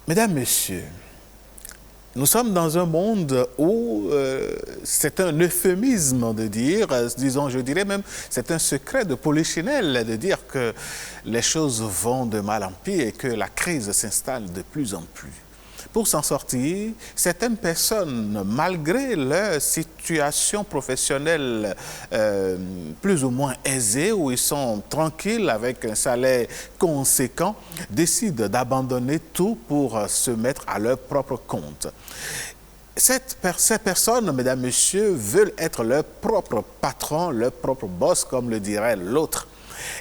Mesdames, Messieurs, nous sommes dans un monde où c'est un euphémisme de dire, disons, je dirais même, c'est un secret de polichinelle de dire que les choses vont de mal en pire et que la crise s'installe de plus en plus. Pour s'en sortir, certaines personnes, malgré leur situation professionnelle plus ou moins aisée, où ils sont tranquilles avec un salaire conséquent, décident d'abandonner tout pour se mettre à leur propre compte. Ces personnes, mesdames, messieurs, veulent être leur propre patron, leur propre boss, comme le dirait l'autre.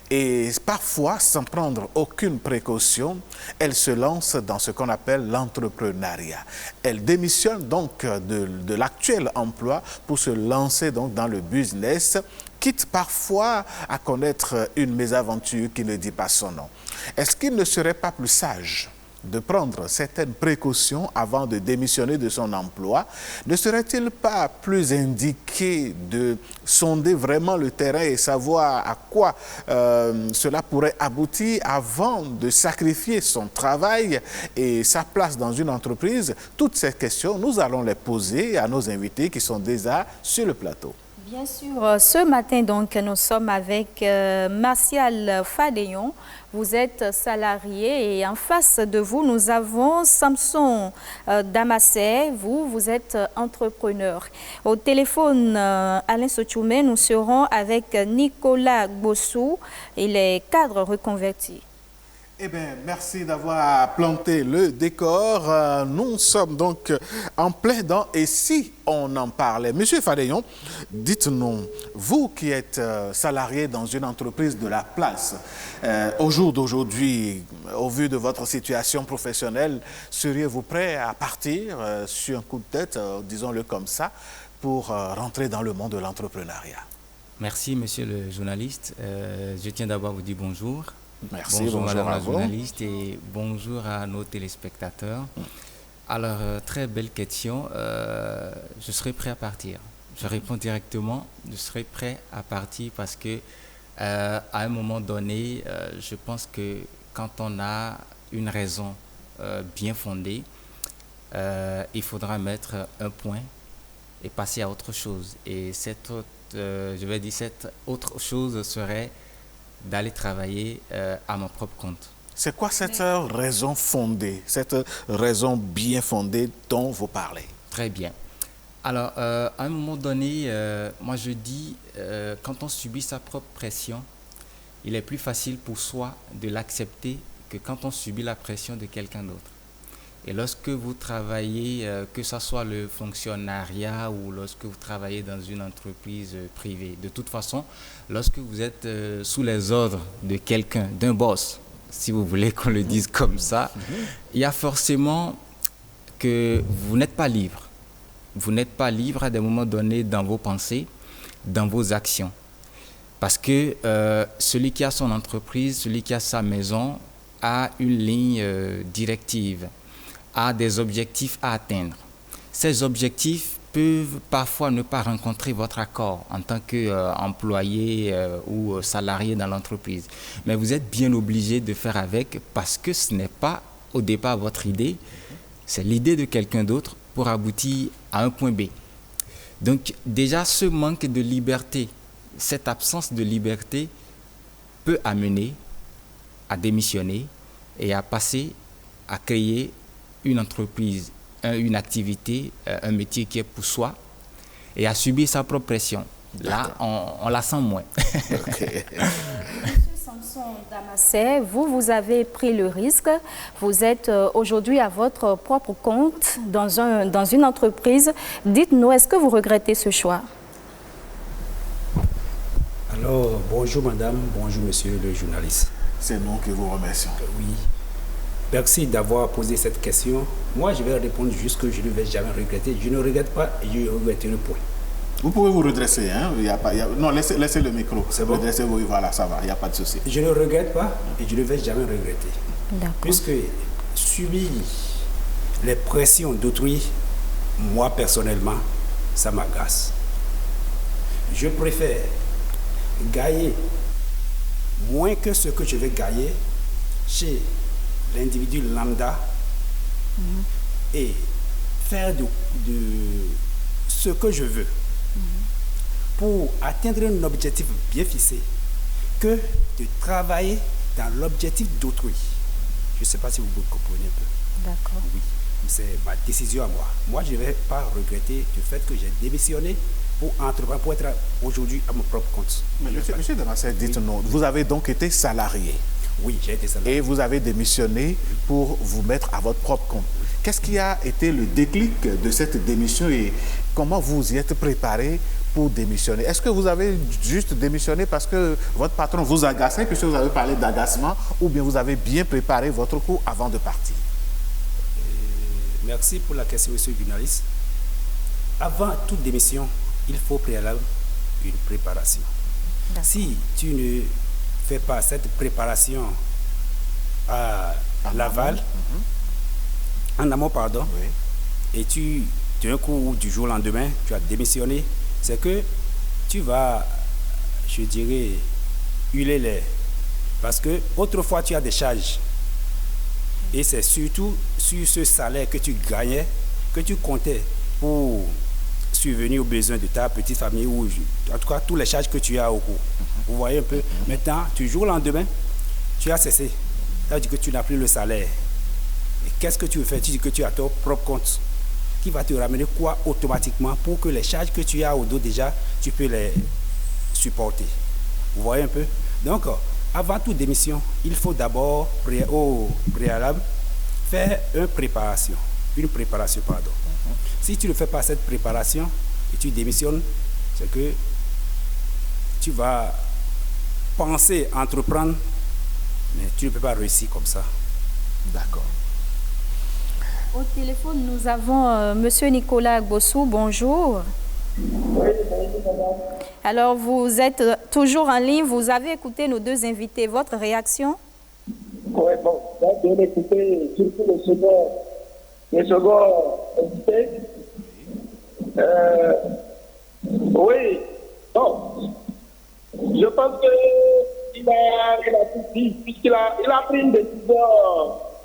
Et parfois, sans prendre aucune précaution, elles se lancent dans ce qu'on appelle l'entrepreneuriat. Elles démissionnent donc de l'actuel emploi pour se lancer donc dans le business, quitte parfois à connaître une mésaventure qui ne dit pas son nom. Est-ce qu'il ne serait pas plus sage de prendre certaines précautions avant de démissionner de son emploi? Ne serait-il pas plus indiqué de sonder vraiment le terrain et savoir à quoi cela pourrait aboutir avant de sacrifier son travail et sa place dans une entreprise? Toutes ces questions, nous allons les poser à nos invités qui sont déjà sur le plateau. Bien sûr, ce matin, donc, nous sommes avec Martial Fadéon. Vous êtes salarié et en face de vous, nous avons Samson Damassé. Vous êtes entrepreneur. Au téléphone, Alain Sochoumé, nous serons avec Nicolas Bossou. Il est cadre reconverti. Eh bien, merci d'avoir planté le décor. Nous sommes donc en plein dedans. Et si on en parlait, Monsieur Fadéon, dites-nous, vous qui êtes salarié dans une entreprise de la place, au jour d'aujourd'hui, au vu de votre situation professionnelle, seriez-vous prêt à partir sur un coup de tête, disons-le comme ça, pour rentrer dans le monde de l'entrepreneuriat? Merci, monsieur le journaliste. Je tiens d'abord à vous dire bonjour. Merci, bonjour madame la vous. Journaliste et bonjour à nos téléspectateurs. Alors, très belle question. Je serai prêt à partir. Je réponds directement, je serai prêt à partir parce que à un moment donné, je pense que quand on a une raison bien fondée, il faudra mettre un point et passer à autre chose. Et cette autre chose serait d'aller travailler à mon propre compte. C'est quoi cette raison fondée, cette raison bien fondée dont vous parlez? Très bien. Alors, à un moment donné, moi je dis, quand on subit sa propre pression, il est plus facile pour soi de l'accepter que quand on subit la pression de quelqu'un d'autre. Et lorsque vous travaillez, que ce soit le fonctionnariat ou lorsque vous travaillez dans une entreprise privée, de toute façon, lorsque vous êtes sous les ordres de quelqu'un, d'un boss, si vous voulez qu'on le dise comme ça, il y a forcément que vous n'êtes pas libre. Vous n'êtes pas libre à des moments donnés dans vos pensées, dans vos actions. Parce que celui qui a son entreprise, celui qui a sa maison, a une ligne directive, a des objectifs à atteindre. Ces objectifs peuvent parfois ne pas rencontrer votre accord en tant qu'employé ou salarié dans l'entreprise. Mais vous êtes bien obligé de faire avec parce que ce n'est pas au départ votre idée, c'est l'idée de quelqu'un d'autre pour aboutir à un point B. Donc déjà ce manque de liberté, cette absence de liberté peut amener à démissionner et à passer à créer une entreprise, une activité, un métier qui est pour soi et à subir sa propre pression. Là, on la sent moins. Okay. Monsieur Samson Damassé, vous avez pris le risque. Vous êtes aujourd'hui à votre propre compte dans une entreprise. Dites-nous, est-ce que vous regrettez ce choix? Alors, bonjour madame, bonjour monsieur le journaliste. C'est nous qui vous remercions. Oui. Merci d'avoir posé cette question. Moi, je vais répondre juste que je ne vais jamais regretter. Je ne regrette pas et je regrette le point. Vous pouvez vous redresser, hein? Non, laissez le micro. C'est bon? Redressez-vous, voilà, ça va, il n'y a pas de souci. Je ne regrette pas et je ne vais jamais regretter. D'accord. Puisque subir les pressions d'autrui, moi personnellement, ça m'agace. Je préfère gagner moins que ce que je vais gagner chez l'individu lambda et faire de ce que je veux pour atteindre un objectif bien fixé que de travailler dans l'objectif d'autrui. Je ne sais pas si vous comprenez un peu. D'accord. Oui, c'est ma décision à moi. Moi, je ne vais pas regretter du fait que j'ai démissionné pour entreprendre, pour être aujourd'hui à mon propre compte. Mais monsieur Damasset, dites-nous, vous avez donc été salarié. Oui, j'ai été salarié. Et vous avez démissionné pour vous mettre à votre propre compte. Qu'est-ce qui a été le déclic de cette démission et comment vous y êtes préparé pour démissionner? Est-ce que vous avez juste démissionné parce que votre patron vous agaçait, puisque vous avez parlé d'agacement, ou bien vous avez bien préparé votre coup avant de partir? Merci pour la question, monsieur le journaliste. Avant toute démission, il faut préalable une préparation. Si tu ne fais pas cette préparation à l'aval, en amont, pardon, et tu, d'un coup, du jour au lendemain, tu as démissionné, c'est que tu vas, je dirais, huiler l'air. Parce que autrefois, tu as des charges. Et c'est surtout sur ce salaire que tu gagnais, que tu comptais pour subvenir aux besoins de ta petite famille, ou en tout cas, toutes les charges que tu as au cours. Vous voyez un peu. Maintenant, du jour au lendemain, tu as cessé. Ça veut dire que tu n'as plus le salaire. Et qu'est-ce que tu veux faire? Tu dis que tu as ton propre compte qui va te ramener quoi automatiquement pour que les charges que tu as au dos déjà, tu peux les supporter. Vous voyez un peu? Donc, avant toute démission, il faut d'abord, au préalable, faire une préparation. Si tu ne fais pas cette préparation et tu démissionnes, c'est que tu vas penser entreprendre, mais tu ne peux pas réussir comme ça. D'accord. Au téléphone, nous avons Monsieur Nicolas Agbossou. Bonjour. Oui, bonjour. Alors, vous êtes toujours en ligne. Vous avez écouté nos deux invités. Votre réaction? Oui, bon, j'ai bien écouté surtout le second invité. Oui, bon, je pense qu'il a tout dit, puisqu'il a pris une décision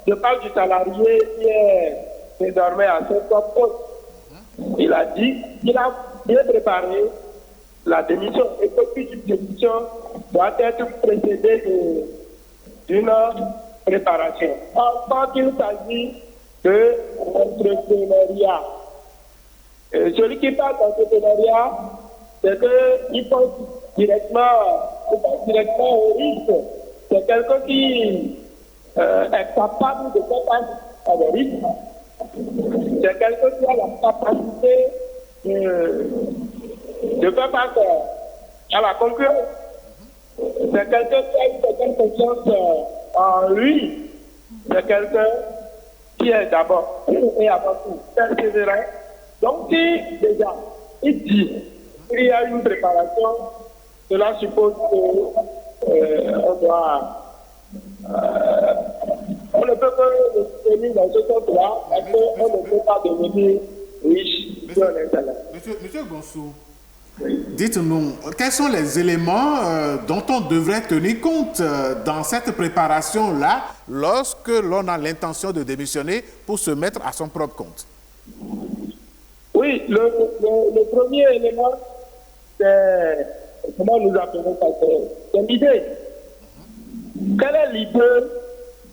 de part du salarié qui est désormais à son propre poste. Il a dit qu'il a bien préparé la démission et que toute démission doit être précédée d'une préparation. Quand il s'agit de l'entrepreneuriat, celui qui parle d'entrepreneuriat, c'est qu'il pense directement au risque. C'est quelqu'un qui est capable de faire face à des risques. C'est quelqu'un qui a la capacité de faire face à la concurrence. C'est quelqu'un qui a une certaine confiance en lui. C'est quelqu'un qui est d'abord et avant tout persévérant. Donc, si déjà il dit qu'il y a une préparation, cela suppose qu'on doit. On ne peut que le soutenir dans ce sens-là, parce qu'on ne peut pas devenir riche sur l'Internet. Monsieur Gonsou, dites-nous, quels sont les éléments dont on devrait tenir compte dans cette préparation-là lorsque l'on a l'intention de démissionner pour se mettre à son propre compte? Oui, le premier élément, c'est, comment nous appelons ça, c'est l'idée. Quelle est l'idée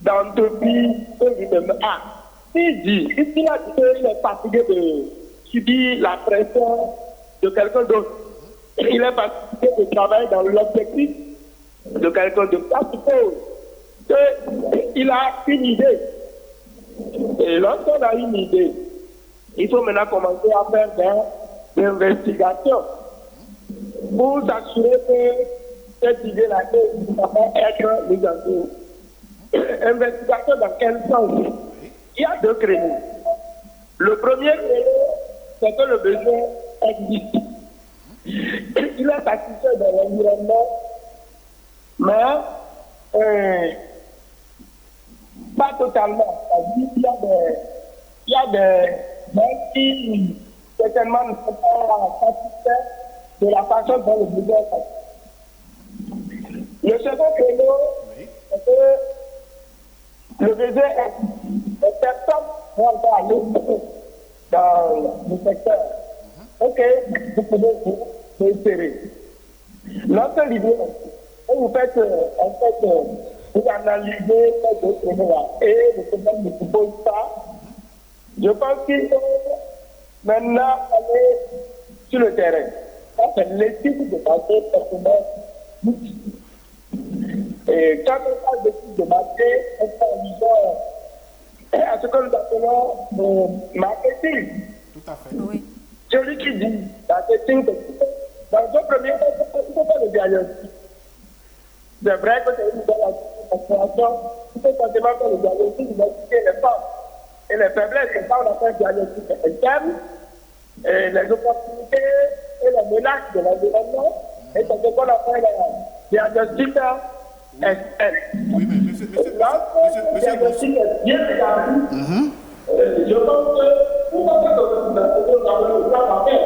d'entreprise que lui-même a? S'il a dit qu'il est fatigué de subir la pression de quelqu'un d'autre, il est fatigué de travailler dans l'objectif de quelqu'un d'autre, ça suppose qu'il a une idée. Et lorsqu'on a une idée, il faut maintenant commencer à faire des investigations pour s'assurer que cette idée-là va être mise en œuvre. Investigation dans quel sens? Il y a deux créneaux. Le premier créneau, c'est que le besoin existe. Il est satisfait dans l'environnement, mais pas totalement. Il y a des gens qui certainement ne sont pas satisfaits de la façon dont le besoin est satisfait. Le second créneau, c'est que le besoin existe. Les personnes on va aller dans le secteur. Ok, vous pouvez vous insérer. Notre l'idée, vous faites, vous analysez les problèmes et le problème ne se pose pas. Je pense qu'il faut maintenant aller sur le terrain. Ça, c'est l'étude de marché personnel. Et quand on parle d'étude de marché, on parle à ce que nous appelons le marketing. Tout à fait. Oui. Celui qui dit marketing, dans un premier temps, il faut faire le diagnostic. C'est vrai que c'est une bonne association. Il faut forcément faire le diagnostic, identifier les forces et les faiblesses. Et ça, on a fait un diagnostic interne, et les opportunités et les menaces de l'environnement. Et c'est ce qu'on appelle le diagnostic externe. Oui, mais monsieur diagnostic est bien établi. Je pense que tout ça, nous avons le plan à faire.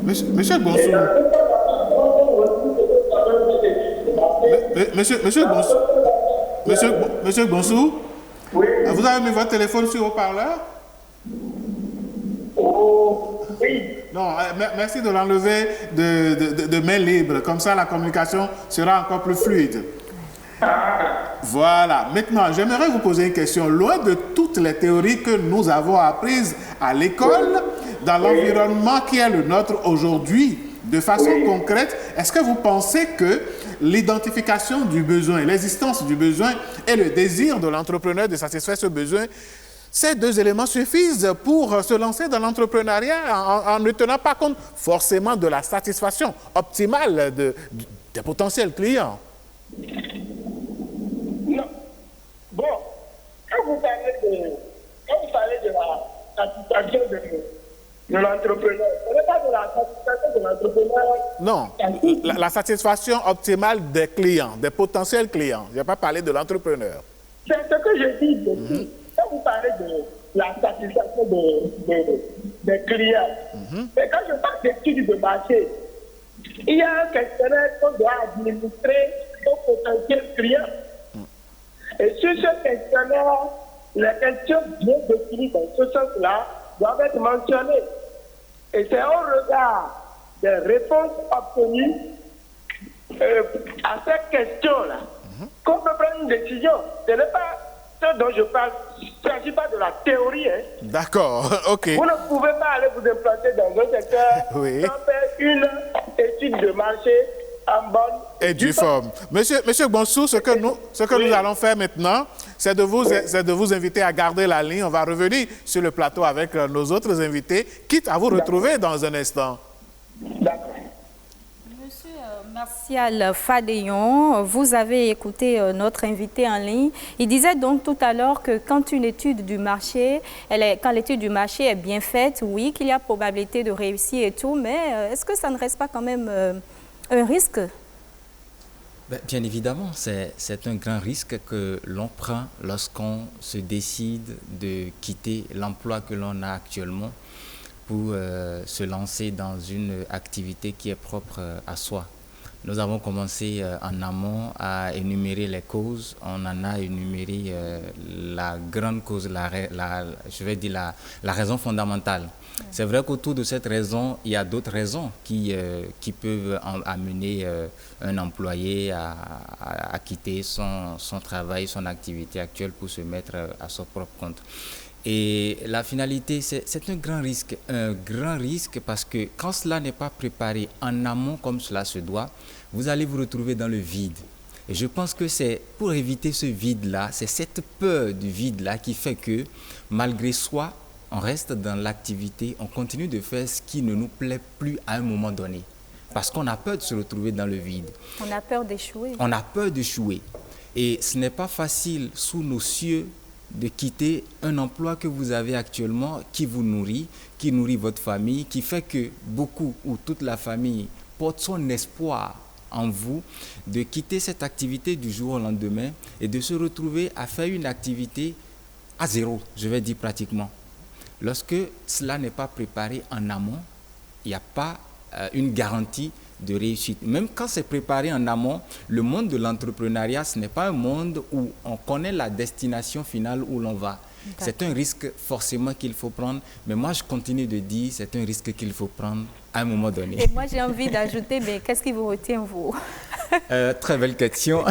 Monsieur Gonsou. Monsieur Gonsou, Oui. vous avez mis votre téléphone sur haut-parleur? Oh, oui. Non, merci de l'enlever de main libre. Comme ça, la communication sera encore plus fluide. Voilà. Maintenant, j'aimerais vous poser une question. Loin de toutes les théories que nous avons apprises à l'école, dans l'environnement qui est le nôtre aujourd'hui, de façon concrète, est-ce que vous pensez que l'identification du besoin, l'existence du besoin et le désir de l'entrepreneur de satisfaire ce besoin, ces deux éléments suffisent pour se lancer dans l'entrepreneuriat en ne tenant pas compte forcément de la satisfaction optimale des potentiels clients? Non. Bon, quand vous parlez de la satisfaction de l'entrepreneur, ce n'est pas de la satisfaction de l'entrepreneur. Non, la satisfaction optimale des clients, des potentiels clients. Je n'ai pas parlé de l'entrepreneur. C'est ce que je dis depuis. Quand vous parlez de la satisfaction des clients, mais quand je parle d'études de marché, il y a un questionnaire qu'on doit administrer aux potentiels clients. Et sur ce questionnaire, les questions bien définies dans ce sens-là doivent être mentionnées. Et c'est au regard des réponses obtenues à ces questions-là qu'on peut prendre une décision. Ce n'est pas ce dont je parle, il ne s'agit pas de la théorie. Hein. D'accord, ok. Vous ne pouvez pas aller vous implanter dans un secteur sans faire une étude de marché en bonne et due forme. Monsieur Gonsou, ce que nous allons faire maintenant, c'est de vous inviter à garder la ligne. On va revenir sur le plateau avec nos autres invités, quitte à vous retrouver dans un instant. D'accord. Monsieur Martial Fadéon, vous avez écouté notre invité en ligne. Il disait donc tout à l'heure que quand une étude du marché, quand l'étude du marché est bien faite, oui, qu'il y a probabilité de réussir et tout, mais est-ce que ça ne reste pas quand même un risque? Bien évidemment, c'est un grand risque que l'on prend lorsqu'on se décide de quitter l'emploi que l'on a actuellement pour se lancer dans une activité qui est propre à soi. Nous avons commencé en amont à énumérer les causes. On en a énuméré la grande cause, je vais dire la raison fondamentale. C'est vrai qu'autour de cette raison, il y a d'autres raisons qui peuvent amener un employé à quitter son travail, son activité actuelle pour se mettre à son propre compte. Et la finalité, c'est un grand risque parce que quand cela n'est pas préparé en amont comme cela se doit, vous allez vous retrouver dans le vide. Et je pense que c'est pour éviter ce vide-là, c'est cette peur du vide-là qui fait que malgré soi, on reste dans l'activité, on continue de faire ce qui ne nous plaît plus à un moment donné. Parce qu'on a peur de se retrouver dans le vide. On a peur d'échouer. On a peur d'échouer. Et ce n'est pas facile sous nos cieux de quitter un emploi que vous avez actuellement qui vous nourrit, qui nourrit votre famille, qui fait que beaucoup ou toute la famille porte son espoir en vous, de quitter cette activité du jour au lendemain et de se retrouver à faire une activité à zéro, je vais dire pratiquement. Lorsque cela n'est pas préparé en amont, il n'y a pas une garantie de réussite. Même quand c'est préparé en amont, le monde de l'entrepreneuriat, ce n'est pas un monde où on connaît la destination finale où l'on va. C'est un risque forcément qu'il faut prendre, mais moi je continue de dire c'est un risque qu'il faut prendre à un moment donné. Et moi j'ai envie d'ajouter, mais qu'est-ce qui vous retient vous? Très belle question.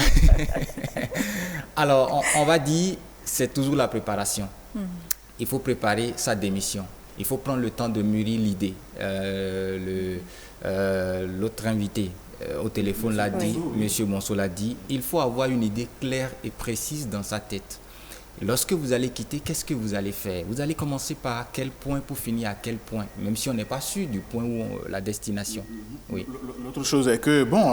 Alors on va dire c'est toujours la préparation. Il faut préparer sa démission. Il faut prendre le temps de mûrir l'idée. L'autre invité au téléphone l'a dit, Monsieur Monceau l'a dit, il faut avoir une idée claire et précise dans sa tête. Lorsque vous allez quitter, qu'est-ce que vous allez faire? Vous allez commencer par quel point pour finir à quel point, même si on n'est pas sûr du point où la destination. Oui. L'autre chose est que, bon,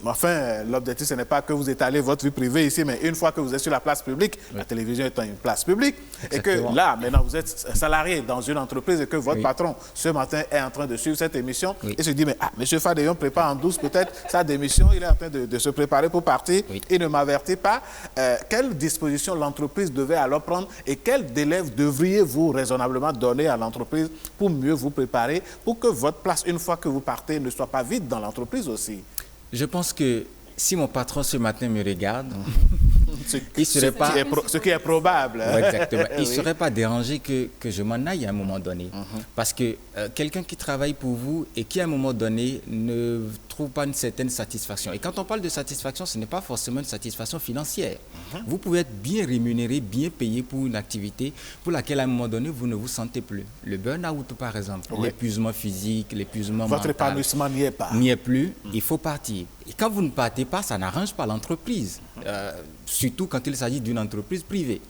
enfin, l'objectif, ce n'est pas que vous étalez votre vie privée ici, mais une fois que vous êtes sur la place publique, la télévision étant une place publique, Exactement. et que là, maintenant, vous êtes salarié dans une entreprise et que votre patron, ce matin, est en train de suivre cette émission et se dit, mais M. Fadéon prépare en douce peut-être sa démission, il est en train de se préparer pour partir, il ne m'avertit pas. Quelle disposition l'entreprise devait alors prendre et quel délai devriez-vous raisonnablement donner à l'entreprise pour mieux vous préparer, pour que votre place, une fois que vous partez, ne soit pas vide dans l'entreprise aussi? Je pense que si mon patron ce matin me regarde, ce qui est probable. Exactement. Il ne serait pas dérangé que je m'en aille à un moment donné. Parce que quelqu'un qui travaille pour vous et qui à un moment donné ne trouve pas une certaine satisfaction. Et quand on parle de satisfaction, ce n'est pas forcément une satisfaction financière. Vous pouvez être bien rémunéré, bien payé pour une activité pour laquelle à un moment donné, vous ne vous sentez plus. Le burn-out par exemple, l'épuisement physique, l'épuisement mental. Votre épanouissement n'y est pas. N'y est plus, il faut partir. Et quand vous ne partez pas, ça n'arrange pas l'entreprise. Surtout quand il s'agit d'une entreprise privée.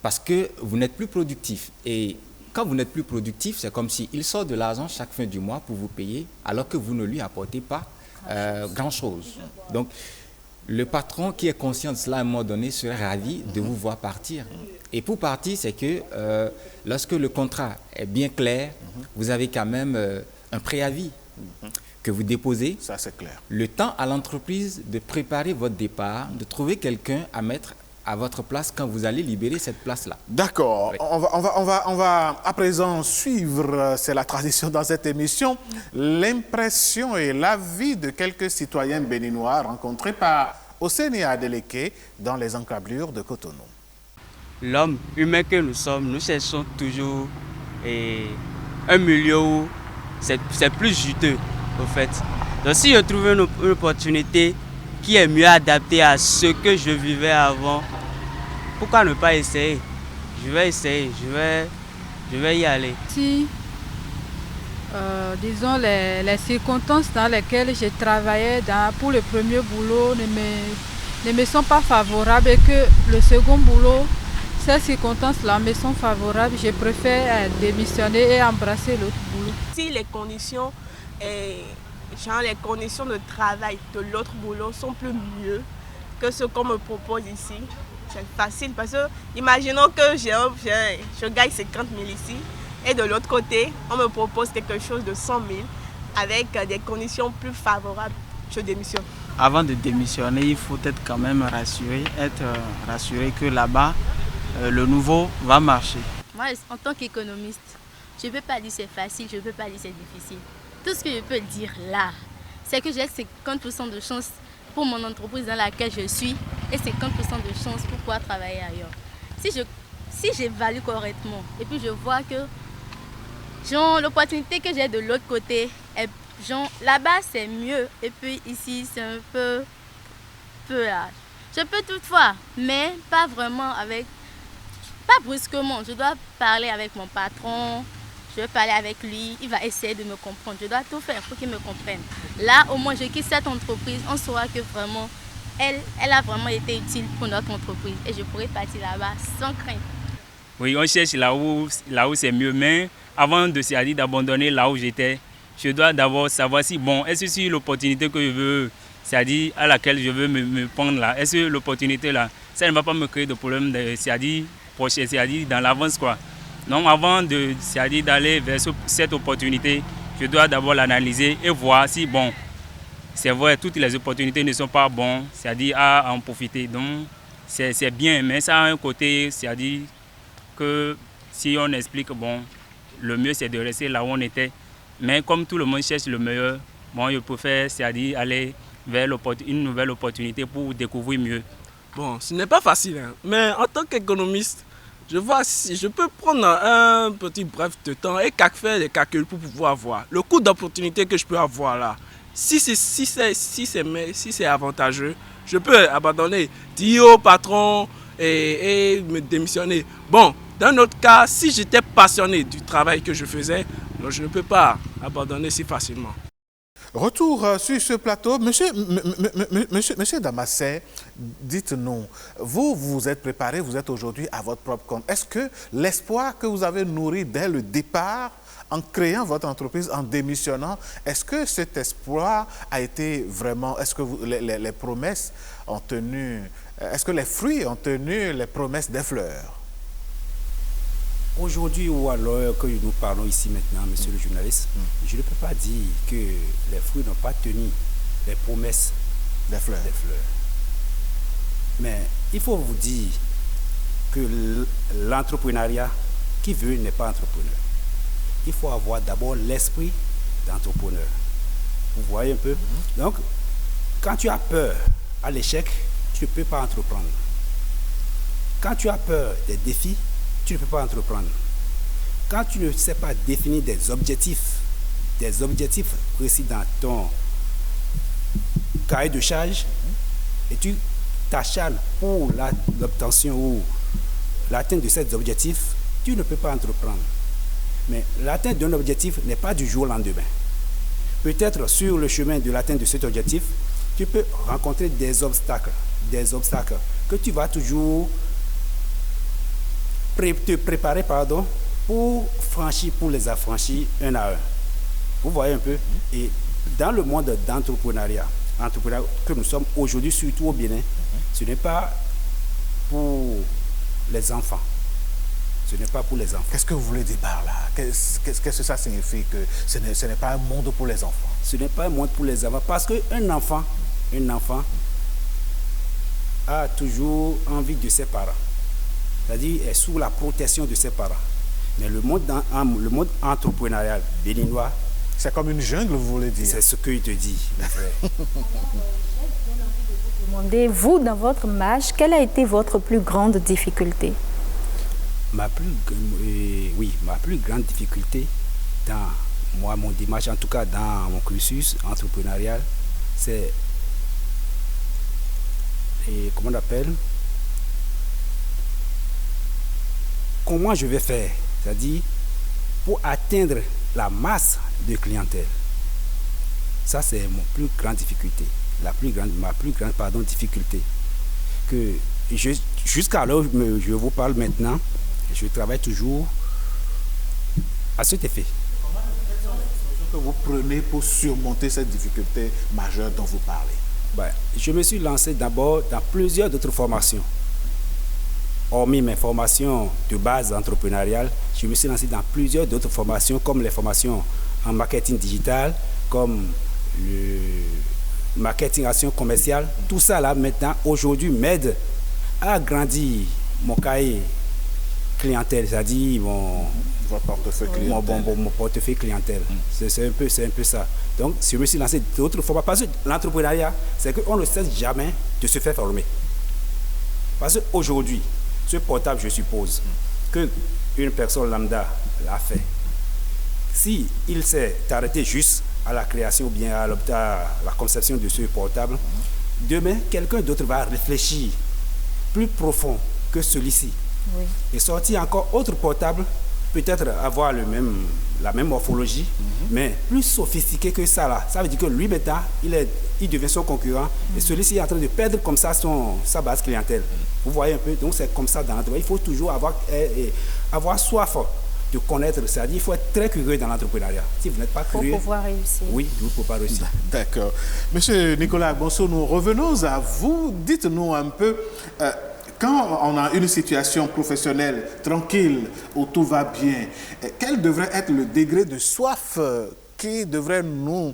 Parce que vous n'êtes plus productif. Et quand vous n'êtes plus productif, c'est comme s'il sort de l'argent chaque fin du mois pour vous payer, alors que vous ne lui apportez pas grand-chose. Donc, le patron qui est conscient de cela à un moment donné serait ravi de vous voir partir. Et pour partir, c'est que lorsque le contrat est bien clair, vous avez quand même un préavis que vous déposez. Ça, c'est clair. Le temps à l'entreprise de préparer votre départ, de trouver quelqu'un à mettre à votre place quand vous allez libérer cette place-là. D'accord. Oui. On va à présent suivre, c'est la tradition dans cette émission, l'impression et l'avis de quelques citoyens béninois rencontrés par Oseni Adeleke dans les encablures de Cotonou. L'homme humain que nous sommes, nous cherchons toujours un milieu où c'est plus juteux, au fait. Donc si je trouve une opportunité qui est mieux adaptée à ce que je vivais avant, pourquoi ne pas essayer? Je vais essayer, je vais y aller. Si, disons, les circonstances dans lesquelles je travaillais pour le premier boulot ne me sont pas favorables et que le second boulot, ces circonstances-là me sont favorables, je préfère démissionner et embrasser l'autre boulot. Si les conditions, les conditions de travail de l'autre boulot sont plus mieux que ce qu'on me propose ici, c'est facile parce que imaginons que je gagne 50 000 ici et de l'autre côté, on me propose quelque chose de 100 000 avec des conditions plus favorables, je démissionne. Avant de démissionner, il faut être quand même être rassuré que là-bas, le nouveau va marcher. Moi, en tant qu'économiste, je ne peux pas dire c'est facile, je ne peux pas dire c'est difficile. Tout ce que je peux dire là, c'est que j'ai 50% de chance pour mon entreprise dans laquelle je suis et 50% de chance pour pouvoir travailler ailleurs. Si j'évalue correctement et puis je vois que l'opportunité que j'ai de l'autre côté, là-bas c'est mieux et puis ici c'est un peu là. Je peux toutefois, mais pas vraiment pas brusquement. Je dois parler avec mon patron, je vais parler avec lui, il va essayer de me comprendre. Je dois tout faire pour qu'il me comprenne. Là, au moins, je quitte cette entreprise, on saura que vraiment, elle a vraiment été utile pour notre entreprise. Et je pourrai partir là-bas sans crainte. Oui, on cherche là où c'est mieux, mais avant d'abandonner là où j'étais, je dois d'abord savoir si, est-ce que c'est l'opportunité que je veux, c'est-à-dire à laquelle je veux me prendre là, est-ce que l'opportunité là, ça ne va pas me créer de problème, c'est-à-dire dans l'avance quoi. Donc avant d'aller vers cette opportunité, je dois d'abord l'analyser et voir si, c'est vrai, toutes les opportunités ne sont pas bonnes, c'est-à-dire à en profiter. Donc c'est bien, mais ça a un côté, c'est-à-dire que si on explique, le mieux c'est de rester là où on était Mais comme tout le monde cherche le meilleur, bon, je préfère, c'est-à-dire aller vers une nouvelle opportunité pour découvrir mieux. Bon, ce n'est pas facile, hein. Mais en tant qu'économiste, je vois si je peux prendre un petit bref de temps et faire des calculs pour pouvoir voir le coût d'opportunité que je peux avoir là. Si c'est avantageux, je peux abandonner, dire au patron et me démissionner. Bon, dans notre cas, si j'étais passionné du travail que je faisais, donc je ne peux pas abandonner si facilement. Retour sur ce plateau. Monsieur Damasset, dites-nous, vous vous êtes préparé, vous êtes aujourd'hui à votre propre compte. Est-ce que l'espoir que vous avez nourri dès le départ, en créant votre entreprise, en démissionnant, est-ce que cet espoir a été vraiment, est-ce que les promesses ont tenu, est-ce que les fruits ont tenu les promesses des fleurs? Aujourd'hui, ou à l'heure que nous parlons ici maintenant, monsieur le journaliste, je ne peux pas dire que les fruits n'ont pas tenu les promesses des fleurs. Mais il faut vous dire que l'entrepreneuriat, qui veut n'est pas entrepreneur. Il faut avoir d'abord l'esprit d'entrepreneur. Vous voyez un peu? Donc, quand tu as peur à l'échec, tu ne peux pas entreprendre. Quand tu as peur des défis, tu ne peux pas entreprendre. Quand tu ne sais pas définir des objectifs précis dans ton cahier de charge, et tu t'acharnes pour l'obtention ou l'atteinte de ces objectifs, tu ne peux pas entreprendre. Mais l'atteinte d'un objectif n'est pas du jour au lendemain. Peut-être sur le chemin de l'atteinte de cet objectif, tu peux rencontrer des obstacles que tu vas toujours te préparer pour les affranchir un à un. Vous voyez un peu? Et dans le monde d'entrepreneuriat que nous sommes aujourd'hui, surtout au Bénin, ce n'est pas pour les enfants. Ce n'est pas pour les enfants. Qu'est-ce que vous voulez dire par là? Qu'est-ce que ça signifie que ce n'est pas un monde pour les enfants? Ce n'est pas un monde pour les enfants parce qu'un enfant a toujours envie de ses parents. C'est-à-dire est sous la protection de ses parents. Mais le monde entrepreneurial béninois, c'est comme une jungle, vous voulez dire? C'est ce qu'il te dit, mon frère. Demandez-vous, dans votre marche, quelle a été votre plus grande difficulté? Ma plus grande difficulté dans mon démarche, en tout cas dans mon cursus entrepreneurial, c'est, comment on appelle, comment je vais faire, c'est-à-dire pour atteindre la masse de clientèle. Ça, c'est ma plus grande difficulté, ma plus grande difficulté. Que jusqu'à l'heure où je vous parle maintenant, je travaille toujours à cet effet. Quelles sont les solutions que vous prenez pour surmonter cette difficulté majeure dont vous parlez? Je me suis lancé d'abord dans plusieurs autres formations. Hormis mes formations de base entrepreneuriale, je me suis lancé dans plusieurs d'autres formations, comme les formations en marketing digital, comme le marketing action commerciale. Tout ça là maintenant, aujourd'hui, m'aide à agrandir mon cahier clientèle, c'est-à-dire mon portefeuille clientèle. C'est un peu ça. Donc, je me suis lancé d'autres formations. Parce que l'entrepreneuriat, c'est qu'on ne cesse jamais de se faire former. Parce qu'aujourd'hui, ce portable, je suppose, qu'une personne lambda l'a fait. Si il s'est arrêté juste à la création ou bien à la conception de ce portable, demain, quelqu'un d'autre va réfléchir plus profond que celui-ci. Oui. Et sortir encore autre portable, peut-être avoir la même morphologie, mais plus sophistiqué que ça là. Ça veut dire que lui maintenant, il devient son concurrent et celui-ci est en train de perdre comme ça sa base clientèle. Vous voyez un peu, donc c'est comme ça dans l'entrepreneuriat. Il faut toujours avoir soif de connaître, c'est-à-dire il faut être très curieux dans l'entrepreneuriat. Si vous n'êtes pas curieux, pour pouvoir réussir. Oui, vous ne pouvez pas réussir. D'accord. Monsieur Nicolas Agbonso, nous revenons à vous. Dites-nous un peu, quand on a une situation professionnelle tranquille, où tout va bien, quel devrait être le degré de soif qui devrait nous,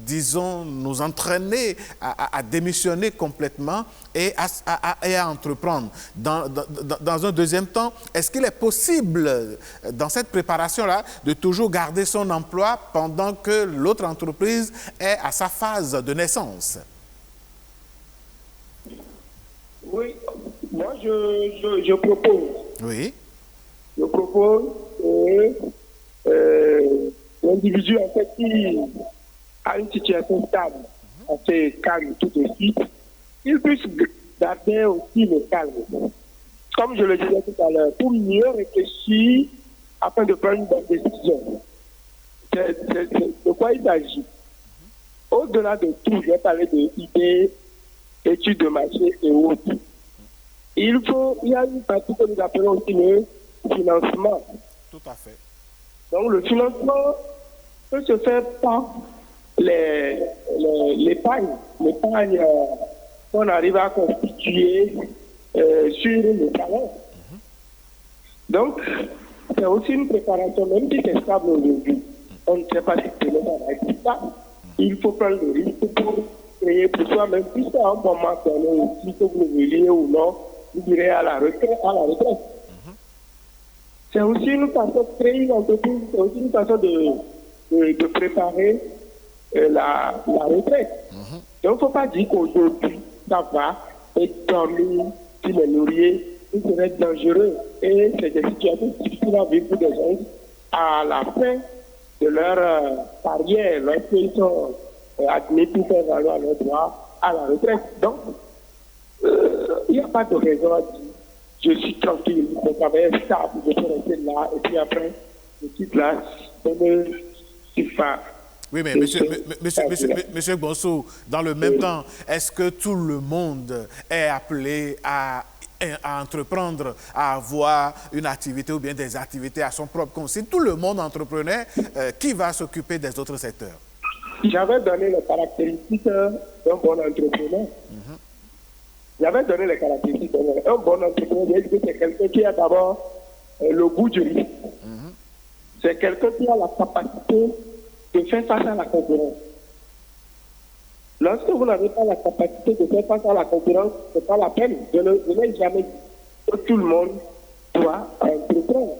disons, nous entraîner à démissionner complètement et à entreprendre. Dans un deuxième temps, est-ce qu'il est possible, dans cette préparation-là, de toujours garder son emploi pendant que l'autre entreprise est à sa phase de naissance? Oui, moi je propose. Oui. Je propose que l'individu en fait qui a une situation stable, assez calme tout de suite, il puisse garder aussi le calme. Comme je le disais tout à l'heure, pour mieux réfléchir afin de prendre une bonne décision. C'est de quoi il s'agit. Au-delà de tout, je vais parler d'idées, études de marché et autres. Il y a une partie que nous appelons aussi le financement. Tout à fait. Donc le financement peut se faire par l'épargne qu'on arrive à constituer sur le salaire. Donc, c'est aussi une préparation, même si c'est stable aujourd'hui. On ne sait pas si demain ça va être ça. Il faut prendre le risque pour créer pour soi-même, puisque à un moment donné aussi, que vous le vouliez ou non, vous irez à la retraite. C'est aussi une façon de créer une entreprise, c'est aussi une façon de préparer la retraite. Donc, il ne faut pas dire qu'aujourd'hui, ça va être dormir sur les lauriers, il serait dangereux. Et c'est des situations difficiles à vivre pour des gens à la fin de leur carrière, lorsqu'ils sont admis pour faire valoir leur droit à la retraite. Donc, il n'y a pas de raison à dire je suis tranquille, mon travail est stable, je peux rester là, et puis après, je quitte là, je ne suis pas. Oui, mais monsieur Gbonsou, dans le même temps, est-ce que tout le monde est appelé à entreprendre, à avoir une activité ou bien des activités à son propre compte? Si tout le monde entreprenait, qui va s'occuper des autres secteurs? J'avais donné les caractéristiques d'un bon entrepreneur. J'avais donné les caractéristiques d'un bon entrepreneur. C'est quelqu'un qui a d'abord le goût du risque. C'est quelqu'un qui a la capacité de faire face à la concurrence. Lorsque vous n'avez pas la capacité de faire face à la concurrence, ce n'est pas la peine. Je n'ai jamais dit que tout le monde doit entreprendre.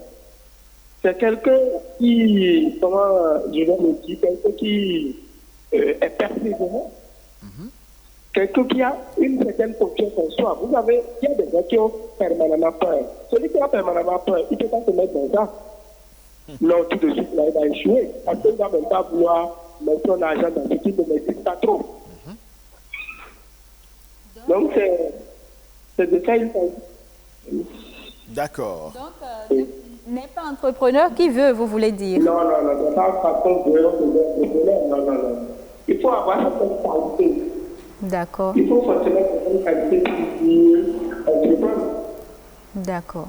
C'est quelqu'un qui, comment je vais le dire, quelqu'un qui est persévérant. Quelqu'un qui a une certaine confiance en soi. Vous savez, il y a des gens qui ont permanemment peur. Celui qui a permanemment peur, il ne peut pas se mettre dans ça. Non, tout de suite, là, il va échouer. Parce qu'il ne va même pas vouloir mettre son argent dans ce qui ne maîtrise pas trop. Donc, c'est de ça il s'agit. D'accord. Donc, n'est pas entrepreneur qui veut, vous voulez dire? Non, c'est pas façon de entrepreneur. Non. Il faut avoir certaines qualités. D'accord. Il faut forcément certaines qualités pour entreprendre. D'accord.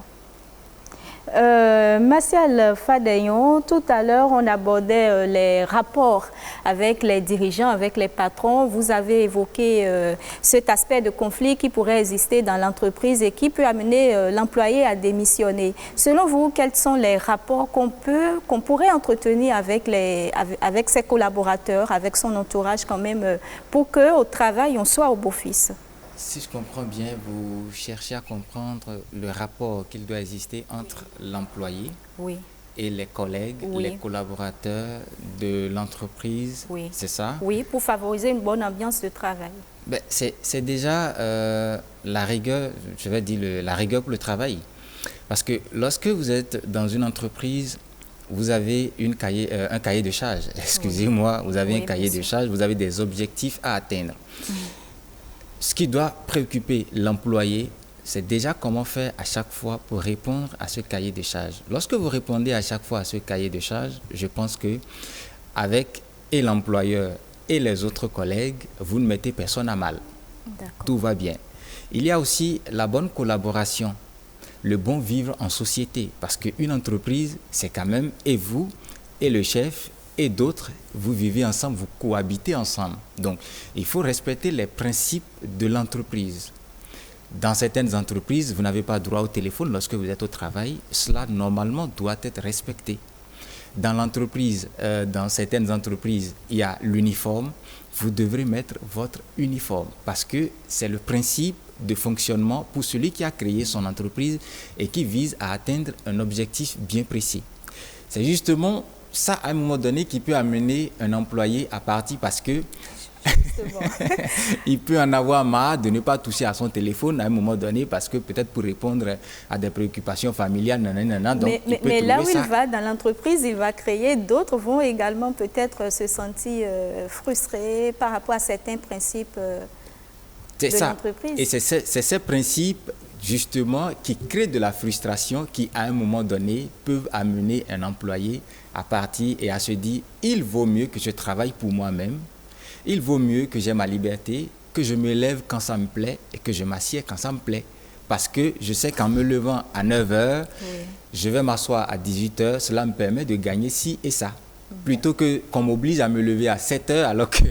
Martial Fadayon, tout à l'heure, on abordait les rapports avec les dirigeants, avec les patrons. Vous avez évoqué cet aspect de conflit qui pourrait exister dans l'entreprise et qui peut amener l'employé à démissionner. Selon vous, quels sont les rapports qu'on pourrait entretenir avec ses collaborateurs, avec son entourage quand même, pour qu'au travail, on soit au beau-fils? Si je comprends bien, vous cherchez à comprendre le rapport qu'il doit exister entre l'employé et les collègues, les collaborateurs de l'entreprise, c'est ça? Oui, pour favoriser une bonne ambiance de travail. Ben, c'est déjà la rigueur, je vais dire la rigueur pour le travail. Parce que lorsque vous êtes dans une entreprise, vous avez un cahier de charge. Excusez-moi, vous avez un cahier de charge, vous avez des objectifs à atteindre. Ce qui doit préoccuper l'employé, c'est déjà comment faire à chaque fois pour répondre à ce cahier de charge. Lorsque vous répondez à chaque fois à ce cahier de charge, je pense que avec et l'employeur et les autres collègues, vous ne mettez personne à mal. Tout va bien. Il y a aussi la bonne collaboration, le bon vivre en société, parce qu'une entreprise, c'est quand même et vous et le chef et d'autres, vous vivez ensemble, vous cohabitez ensemble. Donc, il faut respecter les principes de l'entreprise. Dans certaines entreprises, vous n'avez pas droit au téléphone lorsque vous êtes au travail. Cela, normalement, doit être respecté. dans l'entreprise, dans certaines entreprises, il y a l'uniforme, vous devrez mettre votre uniforme parce que c'est le principe de fonctionnement pour celui qui a créé son entreprise et qui vise à atteindre un objectif bien précis. C'est justement ça, à un moment donné, qui peut amener un employé à partir parce que il peut en avoir marre de ne pas toucher à son téléphone à un moment donné parce que peut-être pour répondre à des préoccupations familiales, donc mais là où il va dans l'entreprise, il va créer, d'autres vont également peut-être se sentir frustrés par rapport à certains principes de l'entreprise. Et c'est ces principes justement qui créent de la frustration qui à un moment donné peuvent amener un employé à partir et à se dire il vaut mieux que je travaille pour moi-même. Il vaut mieux que j'ai ma liberté, que je me lève quand ça me plaît et que je m'assieds quand ça me plaît. Parce que je sais qu'en me levant à 9h, je vais m'asseoir à 18h, cela me permet de gagner ci et ça. Plutôt qu'on m'oblige à me lever à 7h alors que...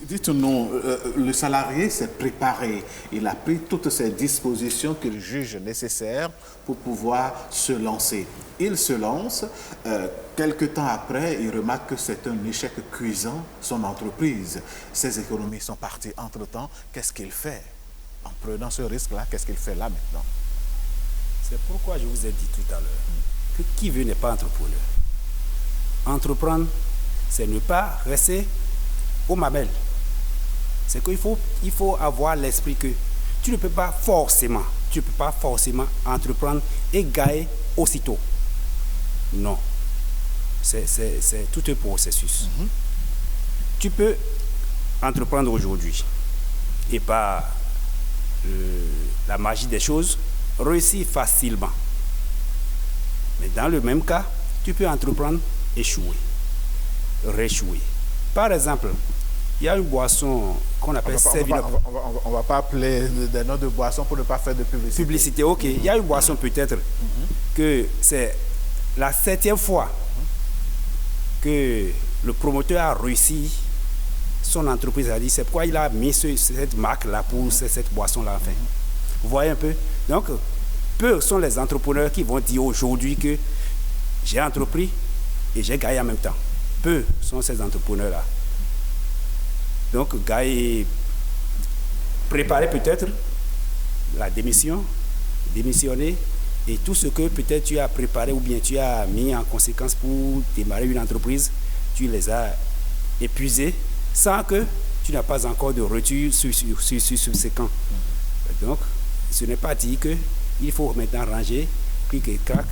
Dites-nous, le salarié s'est préparé, il a pris toutes ces dispositions qu'il juge nécessaires pour pouvoir se lancer. Il se lance, quelque temps après, il remarque que c'est un échec cuisant, son entreprise. Ses économies sont parties entre-temps. Qu'est-ce qu'il fait? En prenant ce risque-là, qu'est-ce qu'il fait là maintenant? C'est pourquoi je vous ai dit tout à l'heure que qui veut n'est pas entrepreneur. Entreprendre, c'est ne pas rester au mamelles. C'est qu'il faut avoir l'esprit que tu ne peux pas forcément entreprendre et gagner aussitôt. Non. C'est tout un processus. Tu peux entreprendre aujourd'hui et par la magie des choses, réussir facilement. Mais dans le même cas, tu peux entreprendre, échouer, réchouer. Par exemple, il y a une boisson qu'on appelle 7-Up. On ne va pas appeler des noms de boissons pour ne pas faire de publicité. Publicité, ok. Il y a une boisson peut-être que c'est la 7e fois que le promoteur a réussi son entreprise. A dit c'est pourquoi il a mis cette marque-là pour cette boisson-là. Enfin. Vous voyez un peu? Donc, peu sont les entrepreneurs qui vont dire aujourd'hui que j'ai entrepris et j'ai gagné en même temps. Peu sont ces entrepreneurs-là. Donc, gagner, préparer peut-être la démission, démissionner et tout ce que peut-être tu as préparé ou bien tu as mis en conséquence pour démarrer une entreprise, tu les as épuisés sans que tu n'as pas encore de retour subséquent. Donc, ce n'est pas dit qu'il faut maintenant ranger, clic et crac,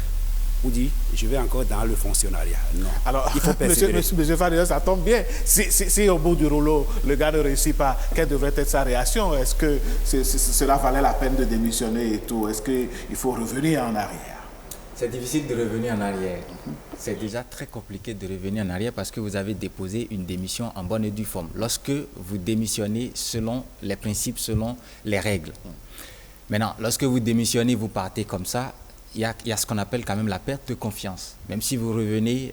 ou dire je vais encore dans le fonctionnariat. Non. Alors, il faut monsieur Fadel, ça tombe bien. Si au bout du rouleau, le gars ne réussit pas, quelle devrait être sa réaction? Est-ce que cela valait la peine de démissionner et tout? Est-ce qu'il faut revenir en arrière? C'est difficile de revenir en arrière. C'est déjà très compliqué de revenir en arrière parce que vous avez déposé une démission en bonne et due forme. Lorsque vous démissionnez selon les principes, selon les règles. Maintenant, lorsque vous démissionnez, vous partez comme ça, il y a ce qu'on appelle quand même la perte de confiance. Même si vous revenez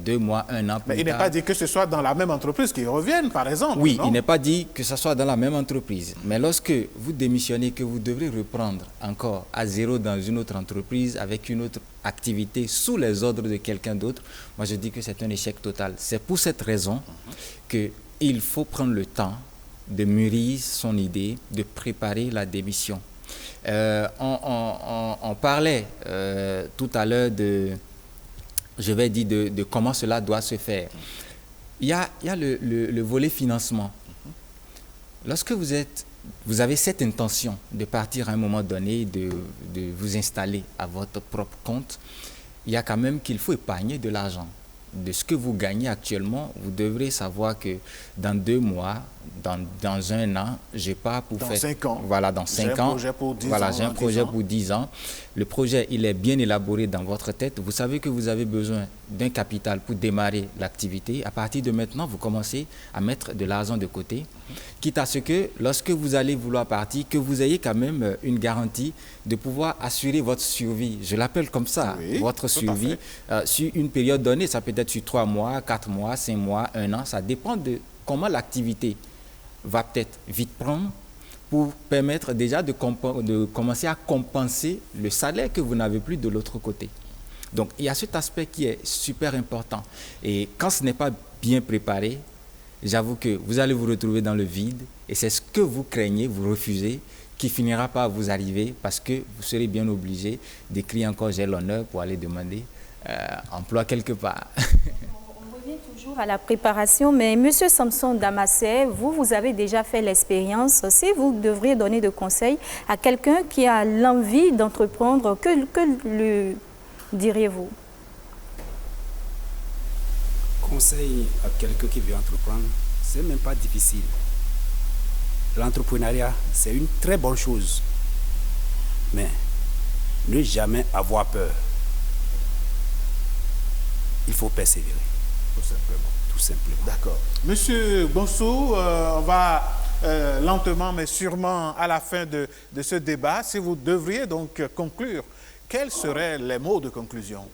2 mois, 1 an plus tard. Mais il n'est pas dit que ce soit dans la même entreprise qu'ils reviennent, par exemple. Oui, non? Il n'est pas dit que ce soit dans la même entreprise. Mais lorsque vous démissionnez, que vous devrez reprendre encore à zéro dans une autre entreprise, avec une autre activité, sous les ordres de quelqu'un d'autre, moi je dis que c'est un échec total. C'est pour cette raison qu'il faut prendre le temps de mûrir son idée, de préparer la démission. On parlait tout à l'heure de comment cela doit se faire. Il y a le volet financement. Lorsque vous avez cette intention de partir à un moment donné, de vous installer à votre propre compte, il y a quand même qu'il faut épargner de l'argent. De ce que vous gagnez actuellement, vous devrez savoir que dans 2 mois, dans 1 an, je pars pour faire... 5 ans. Voilà, dans 5 ans. J'ai un projet pour 10 ans. Le projet, il est bien élaboré dans votre tête. Vous savez que vous avez besoin d'un capital pour démarrer l'activité. À partir de maintenant, vous commencez à mettre de l'argent de côté, quitte à ce que, lorsque vous allez vouloir partir, que vous ayez quand même une garantie de pouvoir assurer votre survie. Je l'appelle comme ça, votre survie. Sur une période donnée, ça peut être sur 3 mois, 4 mois, 5 mois, 1 an. Ça dépend de comment l'activité va peut-être vite prendre pour permettre déjà de commencer à compenser le salaire que vous n'avez plus de l'autre côté. Donc, il y a cet aspect qui est super important. Et quand ce n'est pas bien préparé, j'avoue que vous allez vous retrouver dans le vide et c'est ce que vous craignez, vous refusez, qui finira par vous arriver parce que vous serez bien obligé d'écrire encore j'ai l'honneur pour aller demander emploi quelque part. On revient toujours à la préparation, mais Monsieur Samson Damassé, vous avez déjà fait l'expérience. Si vous devriez donner des conseils à quelqu'un qui a l'envie d'entreprendre, que lui diriez-vous? Conseil à quelqu'un qui veut entreprendre, c'est même pas difficile. L'entrepreneuriat, c'est une très bonne chose. Mais ne jamais avoir peur. Il faut persévérer. Tout simplement. Tout simplement. D'accord. Monsieur Bonso, on va lentement mais sûrement à la fin de ce débat. Si vous devriez donc conclure, quels seraient les mots de conclusion?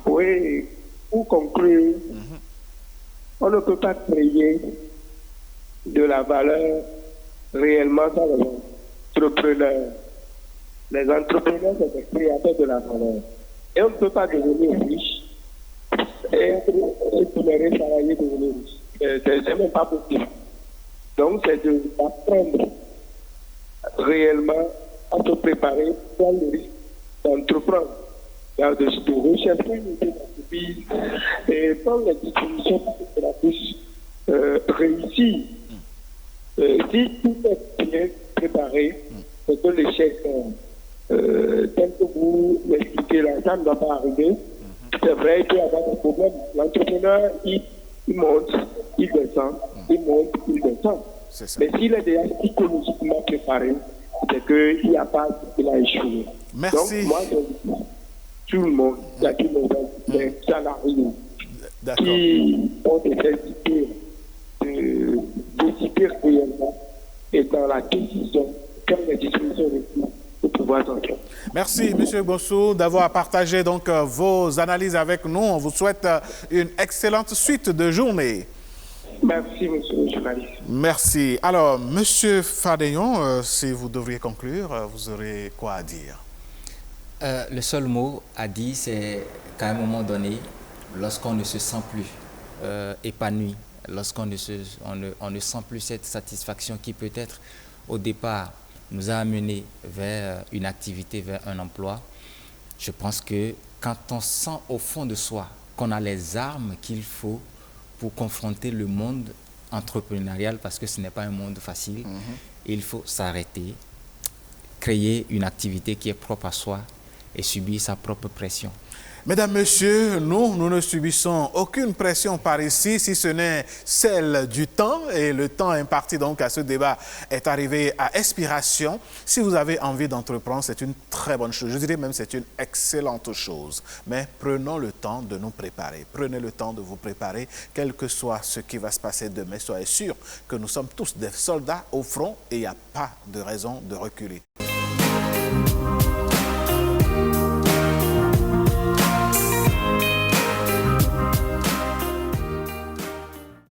Oui, pour conclure, on ne peut pas créer de la valeur réellement sans les entrepreneurs. Les entrepreneurs sont des créateurs de la valeur. Et on ne peut pas devenir riche et tolérer salarié devenir riche. C'est même pas possible. Donc c'est d'apprendre réellement à se préparer pour le risque d'entreprendre, de rechercher une idée d'entreprise et prendre les dispositions pour que la puisse réussir. Si tout est bien préparé, c'est que l'échec, tel que vous l'expliquez là, ça ne doit pas arriver. C'est vrai, il peut y avoir des problèmes. L'entrepreneur, il monte, il descend, il monte, il descend. Mais s'il est déjà psychologiquement préparé, c'est qu'il n'y a pas qu'il a échoué. Merci. Donc, moi, je dis, tout le monde, il y a tous les salariés qui ont des idées de décider réellement et dans la décision, prendre les dispositions pour pouvoir s'entrer. Merci, M. Bossou, d'avoir partagé donc vos analyses avec nous. On vous souhaite une excellente suite de journée. Merci, monsieur le journaliste. Merci. Alors, M. Fadeyon, si vous devriez conclure, vous aurez quoi à dire? Le seul mot à dire, c'est qu'à un moment donné, lorsqu'on ne se sent plus épanoui, lorsqu'on ne sent plus cette satisfaction qui peut-être au départ nous a amené vers une activité, vers un emploi, je pense que quand on sent au fond de soi qu'on a les armes qu'il faut pour confronter le monde entrepreneurial, parce que ce n'est pas un monde facile, il faut s'arrêter, créer une activité qui est propre à soi et subir sa propre pression. Mesdames, Messieurs, nous ne subissons aucune pression par ici, si ce n'est celle du temps. Et le temps imparti donc à ce débat est arrivé à expiration. Si vous avez envie d'entreprendre, c'est une très bonne chose. Je dirais même que c'est une excellente chose. Mais prenons le temps de nous préparer. Prenez le temps de vous préparer, quel que soit ce qui va se passer demain. Soyez sûrs que nous sommes tous des soldats au front et il n'y a pas de raison de reculer.